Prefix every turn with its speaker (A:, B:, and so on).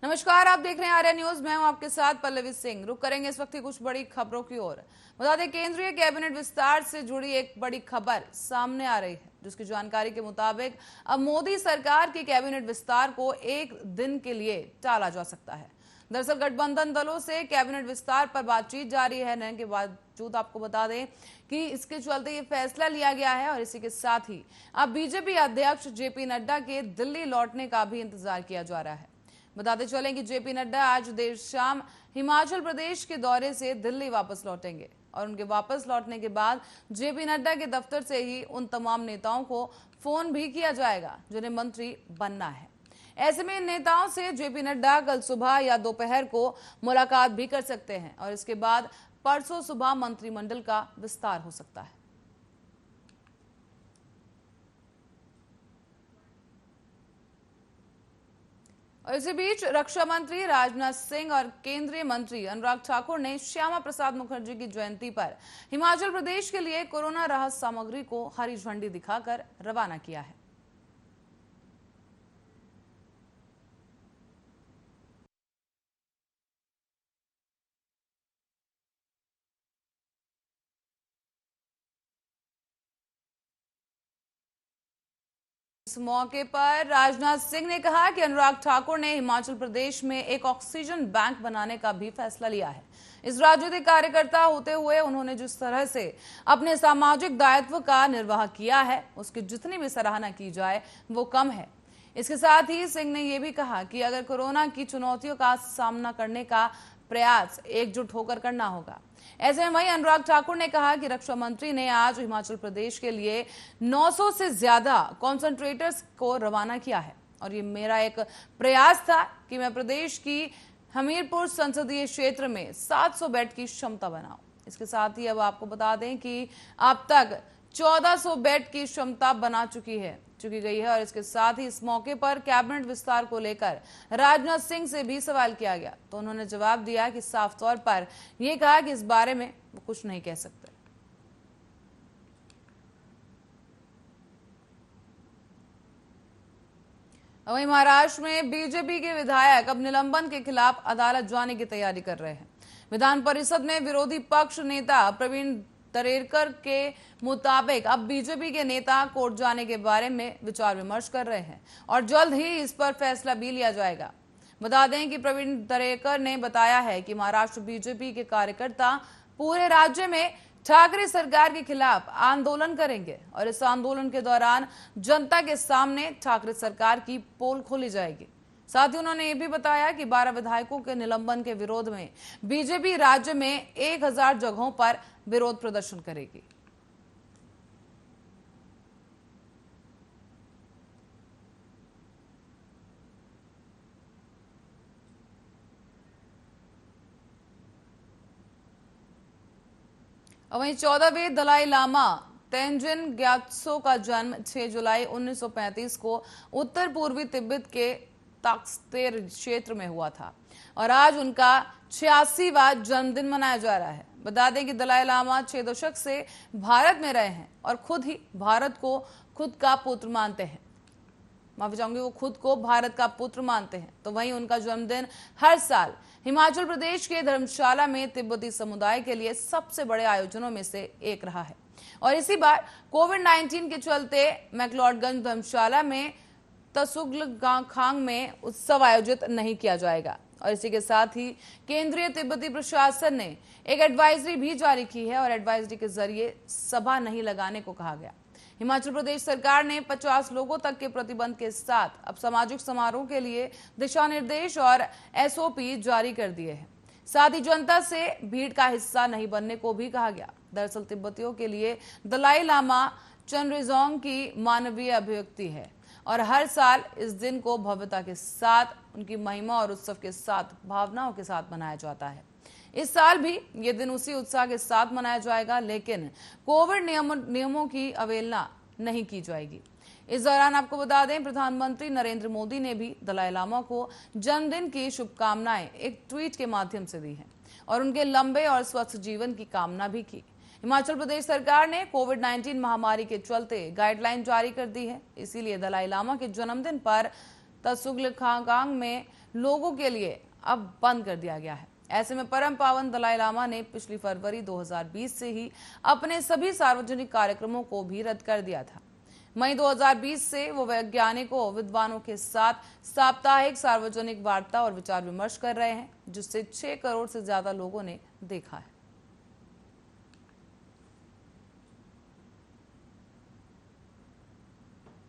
A: नमस्कार, आप देख रहे हैं आर्या न्यूज। मैं हूं आपके साथ पल्लवी सिंह। रुक करेंगे इस वक्त की कुछ बड़ी खबरों की ओर। बता दें, केंद्रीय कैबिनेट विस्तार से जुड़ी एक बड़ी खबर सामने आ रही है, जिसकी जानकारी के मुताबिक अब मोदी सरकार के कैबिनेट विस्तार को एक दिन के लिए टाला जा सकता है। दरअसल गठबंधन दलों से कैबिनेट विस्तार पर बातचीत जारी है के बावजूद आपको बता दें कि इसके चलते ये फैसला लिया गया है और इसी के साथ ही अब बीजेपी अध्यक्ष जेपी नड्डा के दिल्ली लौटने का भी इंतजार किया जा रहा है। बताते चलें कि जेपी नड्डा आज देर शाम हिमाचल प्रदेश के दौरे से दिल्ली वापस लौटेंगे और उनके वापस लौटने के बाद जेपी नड्डा के दफ्तर से ही उन तमाम नेताओं को फोन भी किया जाएगा जिन्हें मंत्री बनना है। ऐसे में इन नेताओं से जेपी नड्डा कल सुबह या दोपहर को मुलाकात भी कर सकते हैं और इसके बाद परसों सुबह मंत्रिमंडल का विस्तार हो सकता है। और इसी बीच रक्षा मंत्री राजनाथ सिंह और केंद्रीय मंत्री अनुराग ठाकुर ने श्यामा प्रसाद मुखर्जी की जयंती पर हिमाचल प्रदेश के लिए कोरोना राहत सामग्री को हरी झंडी दिखाकर रवाना किया है। इस मौके पर राजनाथ सिंह ने कहा कि अनुराग ठाकुर ने हिमाचल प्रदेश में एक ऑक्सीजन बैंक बनाने का भी फैसला लिया है। इस राजनीतिक कार्यकर्ता होते हुए उन्होंने जिस तरह से अपने सामाजिक दायित्व का निर्वाह किया है, उसकी जितनी भी सराहना की जाए वो कम है। इसके साथ ही सिंह ने यह भी कहा कि अगर कोरोना की चुनौतियों का सामना करने का प्रयास एकजुट होकर करना होगा। ऐसे में वहीं अनुराग ठाकुर ने कहा कि रक्षा मंत्री ने आज हिमाचल प्रदेश के लिए 900 से ज्यादा कॉन्सेंट्रेटर्स को रवाना किया है और ये मेरा एक प्रयास था कि मैं प्रदेश की हमीरपुर संसदीय क्षेत्र में 700 बेड की क्षमता बनाऊं। इसके साथ ही अब आपको बता दें कि अब तक 1400 बेड की क्षमता बना चुकी गई है और इसके साथ ही इस मौके पर कैबिनेट विस्तार को लेकर राजनाथ सिंह से भी सवाल किया गया तो उन्होंने जवाब दिया कि साफ तौर पर यह कहा कि इस बारे में वो कुछ नहीं कह सकते। वहीं महाराष्ट्र में बीजेपी के विधायक अब निलंबन के खिलाफ अदालत जाने की तैयारी कर रहे हैं। विधान परिषद में विरोधी पक्ष नेता प्रवीण दरेकर के मुताबिक अब बीजेपी के नेता कोर्ट जाने के बारे में विचार विमर्श कर रहे हैं और जल्द ही इस पर फैसला भी लिया जाएगा। बता दें कि प्रवीण दरेकर ने बताया है कि महाराष्ट्र बीजेपी के कार्यकर्ता पूरे राज्य में ठाकरे सरकार के खिलाफ आंदोलन करेंगे और इस आंदोलन के दौरान जनता के सामने ठाकरे सरकार की पोल खोली जाएगी। साथ ही उन्होंने ये भी बताया कि 12 विधायकों के निलंबन के विरोध में बीजेपी राज्य में 1000 जगहों पर विरोध प्रदर्शन करेगी। वहीं 14वें दलाई लामा तेंजिन ग्यात्सो का जन्म 6 जुलाई 1935 को उत्तर पूर्वी तिब्बत के ताक्स्तेर क्षेत्र में हुआ था और आज उनका 86वां जन्मदिन मनाया जा रहा है। बता दें कि दलाई लामा 6 दशक से भारत में रहे हैं और खुद ही भारत को खुद का पुत्र मानते हैं। माफी चाहूंगी, वो खुद को भारत का पुत्र मानते हैं। तो वहीं उनका जन्मदिन हर साल हिमाचल प्रदेश के धर्मशाला में तिब्बती समुदाय के लिए सबसे बड़े आयोजनों में से एक रहा है और इसी बार कोविड-19 के चलते मैक्लोडगंज धर्मशाला में तसुगलखांग में उत्सव आयोजित नहीं किया जाएगा। और इसी के साथ ही केंद्रीय तिब्बती प्रशासन ने एक एडवाइजरी भी जारी की है और एडवाइजरी के जरिए सभा नहीं लगाने को कहा गया। हिमाचल प्रदेश सरकार ने 50 लोगों तक के प्रतिबंध के साथ अब सामाजिक समारोह के लिए दिशा निर्देश और एसओपी जारी कर दिए हैं। साथ ही जनता से भीड़ का हिस्सा नहीं बनने को भी कहा गया। दरअसल तिब्बतियों के लिए दलाई लामा चनरिजोंग की मानवीय अभिव्यक्ति है और हर साल इस दिन को भव्यता के साथ, उनकी महिमा और उत्सव के साथ, भावनाओं के साथ मनाया जाता है। इस साल भी ये दिन उसी उत्साह के साथ मनाया जाएगा, लेकिन कोविड नियमों की अवहेलना नहीं की जाएगी। इस दौरान आपको बता दें, प्रधानमंत्री नरेंद्र मोदी ने भी दलाई लामा को जन्मदिन की शुभकामनाएं एक ट्वीट के माध्यम से दी हैं और उनके लंबे और स्वस्थ जीवन की कामना भी की। हिमाचल प्रदेश सरकार ने कोविड-19 महामारी के चलते गाइडलाइन जारी कर दी है, इसीलिए दलाई लामा के जन्मदिन पर तसुगल खागांग में लोगों के लिए अब बंद कर दिया गया है। ऐसे में परम पावन दलाई लामा ने पिछली फरवरी 2020 से ही अपने सभी सार्वजनिक कार्यक्रमों को भी रद्द कर दिया था। मई 2020 से वो वैज्ञानिकों विद्वानों के साथ साप्ताहिक सार्वजनिक वार्ता और विचार विमर्श कर रहे हैं, जिससे 6 करोड़ से ज्यादा लोगों ने देखा है।